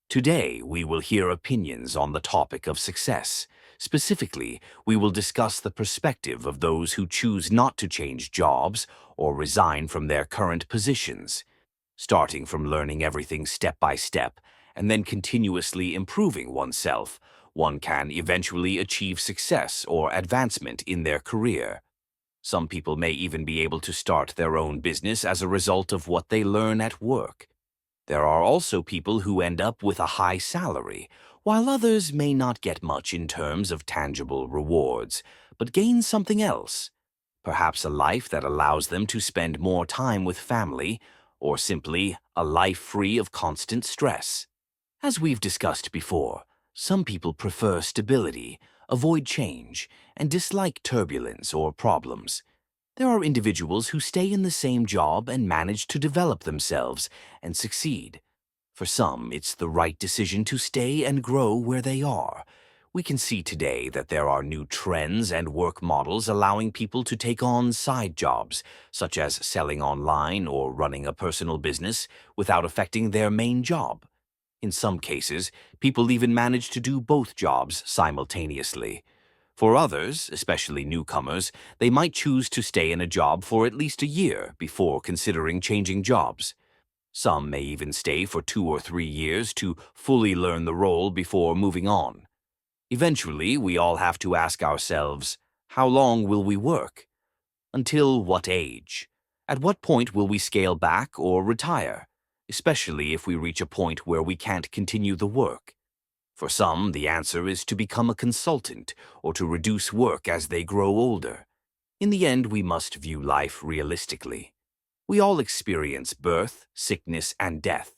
Today, we will hear opinions on the topic of success. Specifically, we will discuss the perspective of those who choose not to change jobs or resign from their current positions. Starting from learning everything step by step and then continuously improving oneself, one can eventually achieve success or advancement in their career. Some people may even be able to start their own business as a result of what they learn at work. There are also people who end up with a high salary, while others may not get much in terms of tangible rewards, but gain something else. Perhaps a life that allows them to spend more time with family, or simply a life free of constant stress. As we've discussed before, some people prefer stability, avoid change, and dislike turbulence or problems. There are individuals who stay in the same job and manage to develop themselves and succeed. For some, it's the right decision to stay and grow where they are. We can see today that there are new trends and work models allowing people to take on side jobs, such as selling online or running a personal business, without affecting their main job. In some cases, people even manage to do both jobs simultaneously. For others, especially newcomers, they might choose to stay in a job for at least a year before considering changing jobs. Some may even stay for 2 or 3 years to fully learn the role before moving on. Eventually, we all have to ask ourselves, how long will we work? Until what age? At what point will we scale back or retire, especially if we reach a point where we can't continue the work? For some, the answer is to become a consultant or to reduce work as they grow older. In the end, we must view life realistically. We all experience birth, sickness, and death.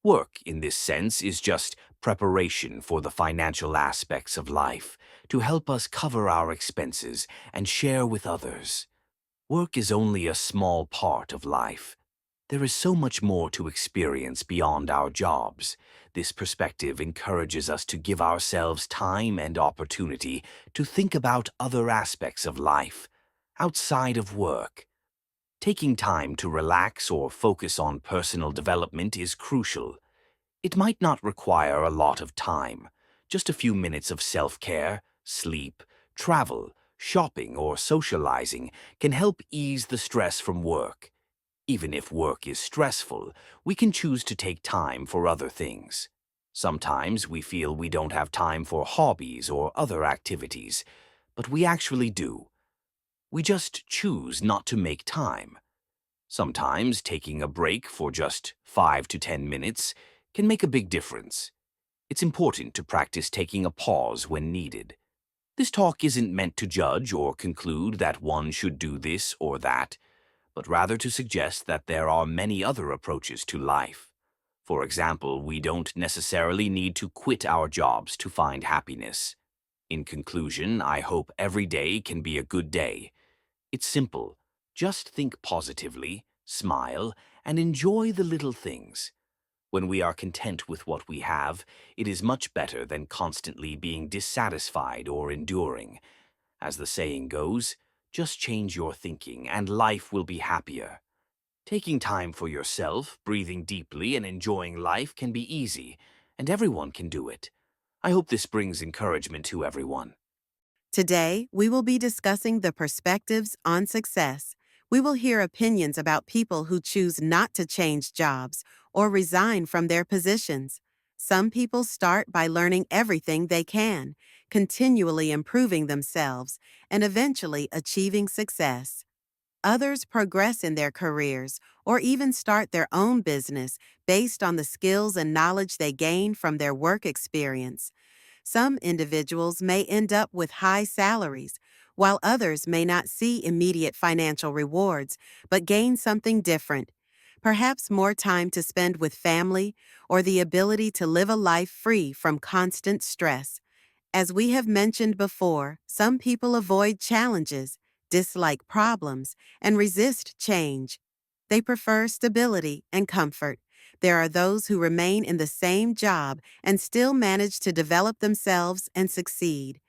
Work, in this sense, is just preparation for the financial aspects of life, to help us cover our expenses and share with others. Work is only a small part of life. There is so much more to experience beyond our jobs. This perspective encourages us to give ourselves time and opportunity to think about other aspects of life, outside of work. Taking time to relax or focus on personal development is crucial. It might not require a lot of time, just a few minutes of self-care, sleep, travel, shopping, or socializing can help ease the stress from work. Even if work is stressful, we can choose to take time for other things. Sometimes we feel we don't have time for hobbies or other activities, but we actually do. We just choose not to make time. Sometimes taking a break for just 5 to 10 minutes can make a big difference. It's important to practice taking a pause when needed. This talk isn't meant to judge or conclude that one should do this or that, but rather to suggest that there are many other approaches to life. For example, we don't necessarily need to quit our jobs to find happiness. In conclusion, I hope every day can be a good day. It's simple. Just think positively, smile, and enjoy the little things. When we are content with what we have, it is much better than constantly being dissatisfied or enduring. As the saying goes, just change your thinking and life will be happier. Taking time for yourself, breathing deeply, and enjoying life can be easy, and everyone can do it. I hope this brings encouragement to everyone. Today, we will be discussing the perspectives on success. We will hear opinions about people who choose not to change jobs or resign from their positions. Some people start by learning everything they can, continually improving themselves, and eventually achieving success. Others progress in their careers or even start their own business based on the skills and knowledge they gain from their work experience. Some individuals may end up with high salaries, while others may not see immediate financial rewards, but gain something different, perhaps more time to spend with family or the ability to live a life free from constant stress. As we have mentioned before, some people avoid challenges, dislike problems, and resist change. They prefer stability and comfort. There are those who remain in the same job and still manage to develop themselves and succeed.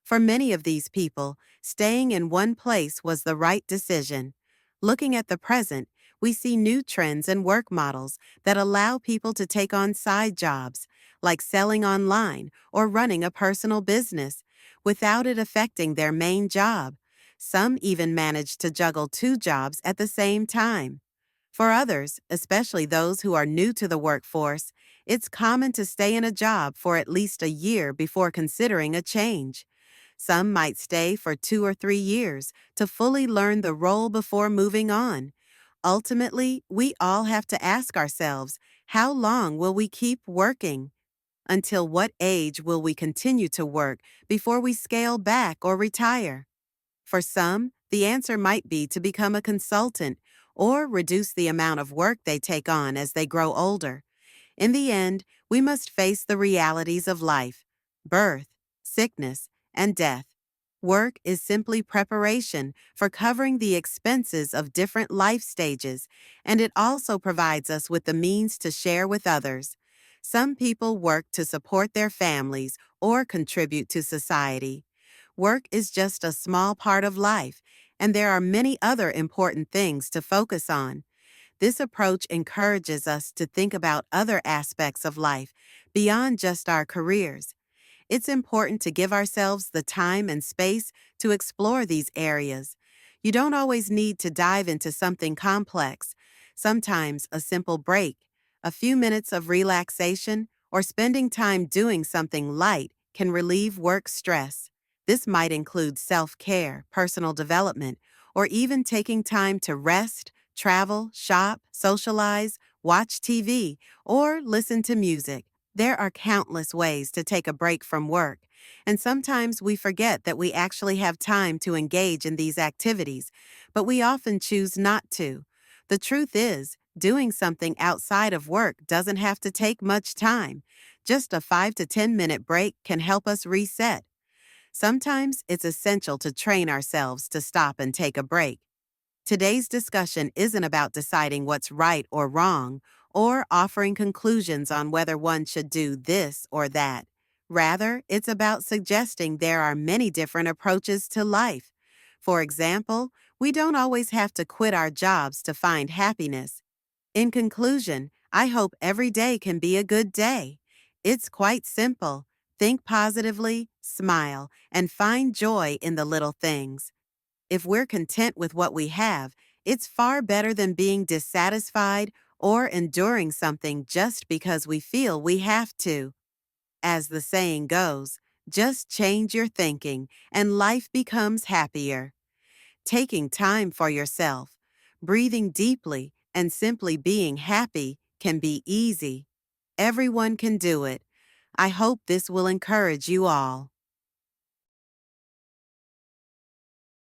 For many of these people, staying in one place was the right decision. Looking at the present, we see new trends and work models that allow people to take on side jobs. like selling online or running a personal business, without it affecting their main job. Some even manage to juggle two jobs at the same time. For others, especially those who are new to the workforce, it's common to stay in a job for at least a year before considering a change. Some might stay for 2 or 3 years to fully learn the role before moving on. Ultimately, we all have to ask ourselves, how long will we keep working? Until what age will we continue to work before we scale back or retire? For some, the answer might be to become a consultant or reduce the amount of work they take on as they grow older. In the end, we must face the realities of life: birth, sickness, and death. Work is simply preparation for covering the expenses of different life stages, and it also provides us with the means to share with others. Some people work to support their families or contribute to society. Work is just a small part of life, and there are many other important things to focus on. This approach encourages us to think about other aspects of life beyond just our careers. It's important to give ourselves the time and space to explore these areas. You don't always need to dive into something complex. Sometimes a simple break, a few minutes of relaxation, or spending time doing something light can relieve work stress. This might include self-care, personal development, or even taking time to rest, travel, shop, socialize, watch TV, or listen to music. There are countless ways to take a break from work, and sometimes we forget that we actually have time to engage in these activities, but we often choose not to. The truth is, doing something outside of work doesn't have to take much time. Just a 5 to 10-minute break can help us reset. Sometimes it's essential to train ourselves to stop and take a break. Today's discussion isn't about deciding what's right or wrong, or offering conclusions on whether one should do this or that. Rather, it's about suggesting there are many different approaches to life. For example, we don't always have to quit our jobs to find happiness. In conclusion, I hope every day can be a good day. It's quite simple. Think positively, smile, and find joy in the little things. If we're content with what we have, it's far better than being dissatisfied or enduring something just because we feel we have to. As the saying goes, just change your thinking and life becomes happier. Taking time for yourself, breathing deeply, and simply being happy can be easy. Everyone can do it. I hope this will encourage you all.